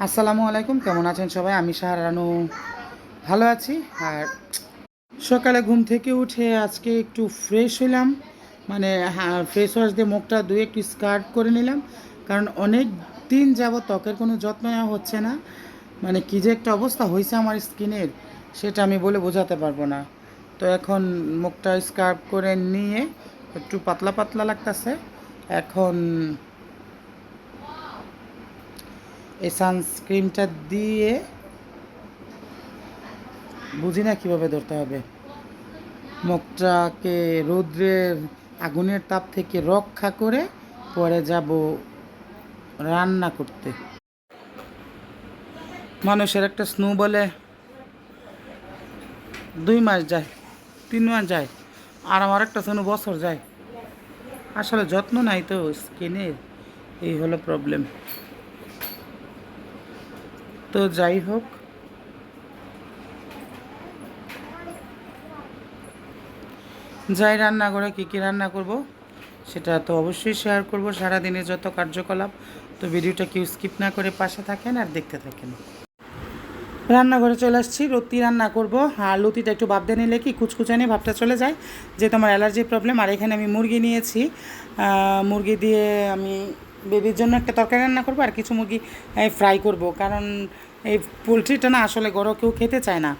আসসালামু আলাইকুম, কেমন আছেন সবাই? আমি শাহরানু ভালো আছি। আর সকালে ঘুম থেকে উঠে আজকে একটু ফ্রেশ হলাম, মানে হ্যাঁ, ফ্রেশ ওয়াশ দিয়ে মুখটা ধুয়ে একটু স্কার্ট করে নিলাম, কারণ অনেক দিন যাবত ত্বকের কোনো যত্ন নেওয়া হচ্ছে না। মানে কী যে একটা অবস্থা হয়েছে আমার স্কিনের, সেটা আমি বলে বোঝাতে পারবো না। তো এখন মুখটা স্কার্ফ করে নিয়ে একটু পাতলা পাতলা লাগতেছে। এখন এই সানস্ক্রিনটা দিয়ে বুঝি না কীভাবে ধরতে হবে, মুখটাকে রৌদ্রের আগুনের তাপ থেকে রক্ষা করে পরে যাব রান্না করতে। মানুষের একটা স্নো বলে 2 মাস যায়, 3 মাস যায়, আর আমার একটা স্নো বছর যায়। আসলে যত্ন নাই তো স্কিনের, এই হলো প্রবলেম। তো যাই হোক, যাই রান্না করে কী কী রান্না করব সেটা তো অবশ্যই শেয়ার করব, সারাদিনের যত কার্যকলাপ। তো ভিডিওটা কেউ স্কিপ না করে পাশে থাকেন আর দেখতে থাকেন। রান্নাঘরে চলে আসছি, লতি রান্না করব। আর লতিটা একটু ভাপ দিয়ে নিলে কি কুচকুচানি ভাবটা চলে যায়, যেহেতু আমার অ্যালার্জির প্রবলেম। আর এখানে আমি মুরগি নিয়েছি, মুরগি দিয়ে আমি বেবির জন্য একটা তরকারি রান্না করব, আর কিছু মুরগি ফ্রাই করব, কারণ এই পোলট্রিটা না আসলে গরম কেউ খেতে চায় না,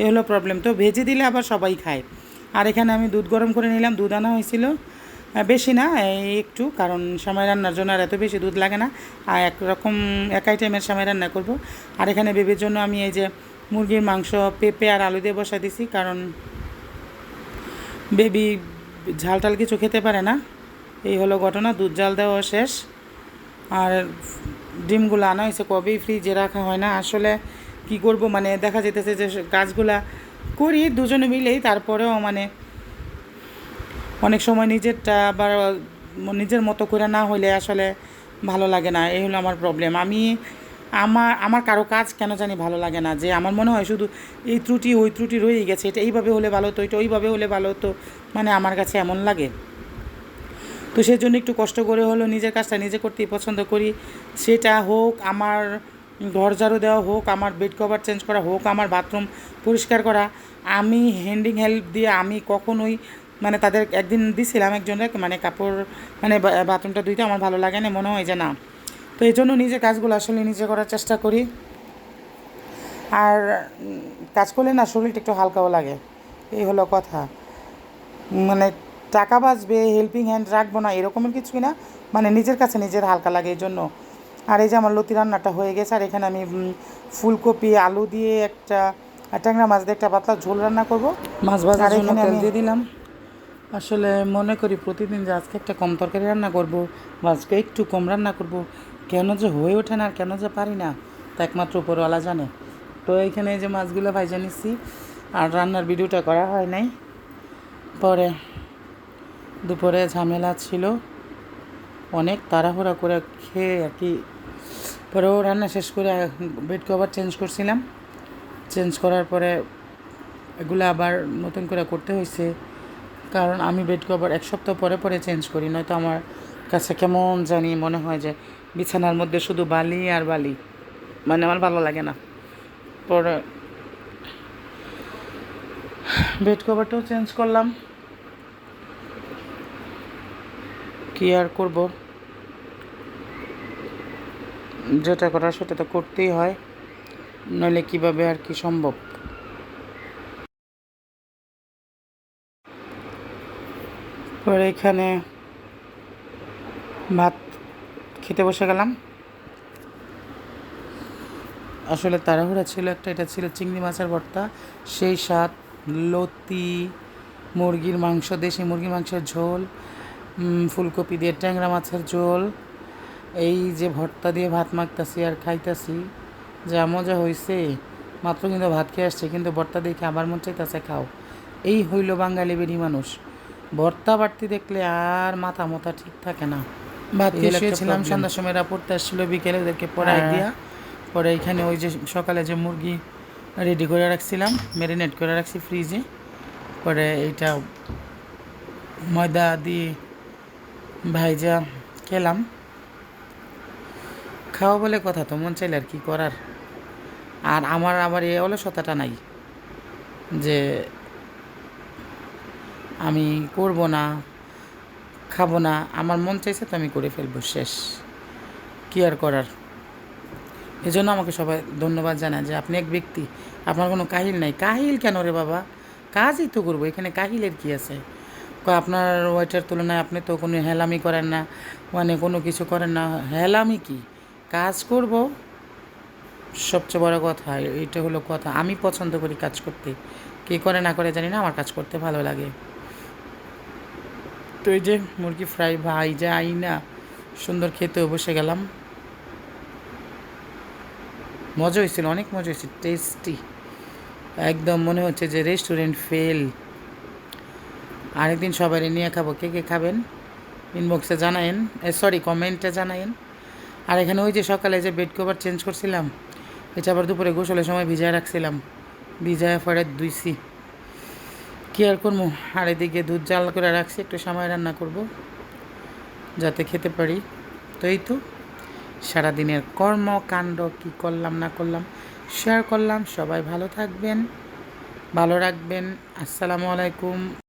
এ হলো প্রবলেম। তো ভেজে দিলে আবার সবাই খায়। আর এখানে আমি দুধ গরম করে নিলাম, দুধ আনা হয়েছিল বেশি না, এই একটু, কারণ সেমাই রান্নার জন্য আর এত বেশি দুধ লাগে না। আর একরকম এক আইটেমের সেমাই রান্না করব। আর এখানে বেবির জন্য আমি এই যে মুরগির মাংস পেঁপে আর আলু দিয়ে বসা দিছি, কারণ বেবি ঝাল টাল কিছু খেতে পারে না। এই হলো ঘটনা, দুধ জাল দেওয়া শেষ। আর ডিমগুলো আনা হয়েছে, কবেই ফ্রিজে রাখা হয় না। আসলে কি করব, মানে দেখা যেতেছে যে কাজগুলা করি দুজনে মিলেই, তারপরেও মানে অনেক সময় নিজেরটা আবার নিজের মতো করে না হলে আসলে ভালো লাগে না। এই হলো আমার প্রবলেম। আমি আমার আমার কারো কাজ কেন জানি ভালো লাগে না, যে আমার মনে হয় শুধু এই ত্রুটি ওই ত্রুটি রয়েই গেছে, এটা এইভাবে হলে ভালো হতো, এটা ওইভাবে হলে ভালো হতো, মানে আমার কাছে এমন লাগে। তো সেই জন্য একটু কষ্ট করে হলো নিজের কাজটা নিজে করতেই পছন্দ করি। সেটা হোক আমার ঘর ঝাড়ু দেওয়া, হোক আমার বেড কভার চেঞ্জ করা, হোক আমার বাথরুম পরিষ্কার করা। আমি হ্যান্ডিং হেল্প দিয়ে আমি কখনোই, মানে তাদের একদিন দিছিলাম একজনের, মানে কাপড়, মানে বাথরুমটা ধুইতে আমার ভালো লাগে না, মনে হয় যে না। তো এই জন্য নিজের কাজগুলো আসলে নিজে করার চেষ্টা করি। আর কাজ করলে না শরীরটা একটু হালকাও লাগে, এই হলো কথা। মানে টাকা বাঁচবে, হেল্পিং হ্যান্ড রাখবো না এরকমের কিছুই না, মানে নিজের কাছে নিজের হালকা লাগে এই জন্য। আর এই যে আমার লতি রান্নাটা হয়ে গেছে, আর এখানে আমি ফুলকপি আলু দিয়ে একটা ট্যাংরা মাছ দিয়ে একটা পাতলা ঝোল রান্না করব। মাছ ভাজার জন্য তেল দিয়ে দিলাম। আসলে মনে করি প্রতিদিন যে আজকে একটা কম তরকারি রান্না করব, বা আজকে একটু কম রান্না করব, কেন যে হয়ে ওঠে না আর কেন যে পারি না, তা একমাত্র উপরওয়ালা জানে। তো এইখানে যে মাছগুলো ভাইজা নিচ্ছি, আর রান্নার ভিডিওটা করা হয় নাই। পরে দুপুরে ঝামেলা ছিল, অনেক তাড়াহুড়া করে খেয়ে আর কি, পরেও রান্না শেষ করে বেড কভার চেঞ্জ করছিলাম। চেঞ্জ করার পরে এগুলো আবার নতুন করে করতে হয়েছে, কারণ আমি বেড কভার 1 সপ্তাহ পরে পরে চেঞ্জ করি, নয়তো আমার কাছে কেমন জানি মনে হয় যে বিছানার মধ্যে শুধু বালি আর বালি, মানে আমার ভালো লাগে না। পরে বেড কভারটাও চেঞ্জ করলাম, কী আর করব, যেটা করার সেটা তো করতেই হয়, নইলে কীভাবে আর কি সম্ভব। পরে এখানে ভাত খেতে বসে গেলাম। আসলে তাড়াহুড়া ছিল একটা, এটা ছিল চিংড়ি মাছের ভর্তা, সেই স্বাদ, লতি, মুরগির মাংস, দেশি মুরগির মাংসের ঝোল, ফুলকপি দিয়ে ট্যাংরা মাছের ঝোল, এই যে ভর্তা দিয়ে ভাত মাখতাছি আর খাইতাছি, যা মজা হয়েছে। মাত্র কিন্তু ভাত খেয়ে আসছে, কিন্তু ভর্তা দেখে আবার মন চাইতেছে খাও। এই হইল বাঙালি বেরি মানুষ, ভর্তা বাড়তি দেখলে আর মাথা মথা ঠিক থাকে না। ভাত খেয়ে শুয়েছিলাম, সন্ধ্যার সময় এরা পড়তে আসছিলো, বিকেলে ওদেরকে পড়াই দিয়া পরে এখানে ওই যে সকালে যে মুরগি রেডি করে রাখছিলাম, ম্যারিনেট করে রাখছি ফ্রিজে, পরে এইটা ময়দা দিয়ে ভাইজা খেলাম। খাওয়া বলে কথা, তো মন চাইলে আর কি করার। আর আমার আবার এই অলসতাটা নাই যে আমি করব না, খাবো না, আমার মন চাইছে তো আমি করে ফেলবো, শেষ। কী আর করার। এজন্য আমাকে সবাই ধন্যবাদ জানায় যে আপনি এক ব্যক্তি, আপনার কোনো কাহিল নাই। কাহিল কেন রে বাবা, কাজই তো করবো, এখানে কাহিলের কী আছে? আপনার ওয়েটার তুলনায় আপনি তো কোনো হেলামি করেন না, মানে কোনো কিছু করেন না, হেলামি কি, কাজ করব, সবচেয়ে বড় কথা। এইটা হলো কথা, আমি পছন্দ করি কাজ করতে, কে করে না করে জানি না, আমার কাজ করতে ভালো লাগে। তো এই যে মুরগি ফ্রাই ভাই যাই না, সুন্দর খেতেও বসে গেলাম। মজা হয়েছিল, অনেক মজা হয়েছে, টেস্টি, একদম মনে হচ্ছে যে রেস্টুরেন্ট ফেল। আরেকদিন সবাই নিয়ে খাবো, কে কে খাবেন ইনবক্সে জানায়েন, সরি কমেন্টে জানায়েন। আর এখানে ওই যে সকালে যে বেড কভার চেঞ্জ করছিলাম, এটা আবার দুপুরে গোসলের সময় ভিজায় রাখছিলাম, ভিজায় পরে ধুইছি, কী আর করবো। আর এদিকে দুধ জাল করে রাখছি, একটু সময় রান্না করব যাতে খেতে পারি। তো এই তো সারাদিনের কর্মকাণ্ড কী করলাম না করলাম শেয়ার করলাম। সবাই ভালো থাকবেন, ভালো রাখবেন। আসসালামু আলাইকুম।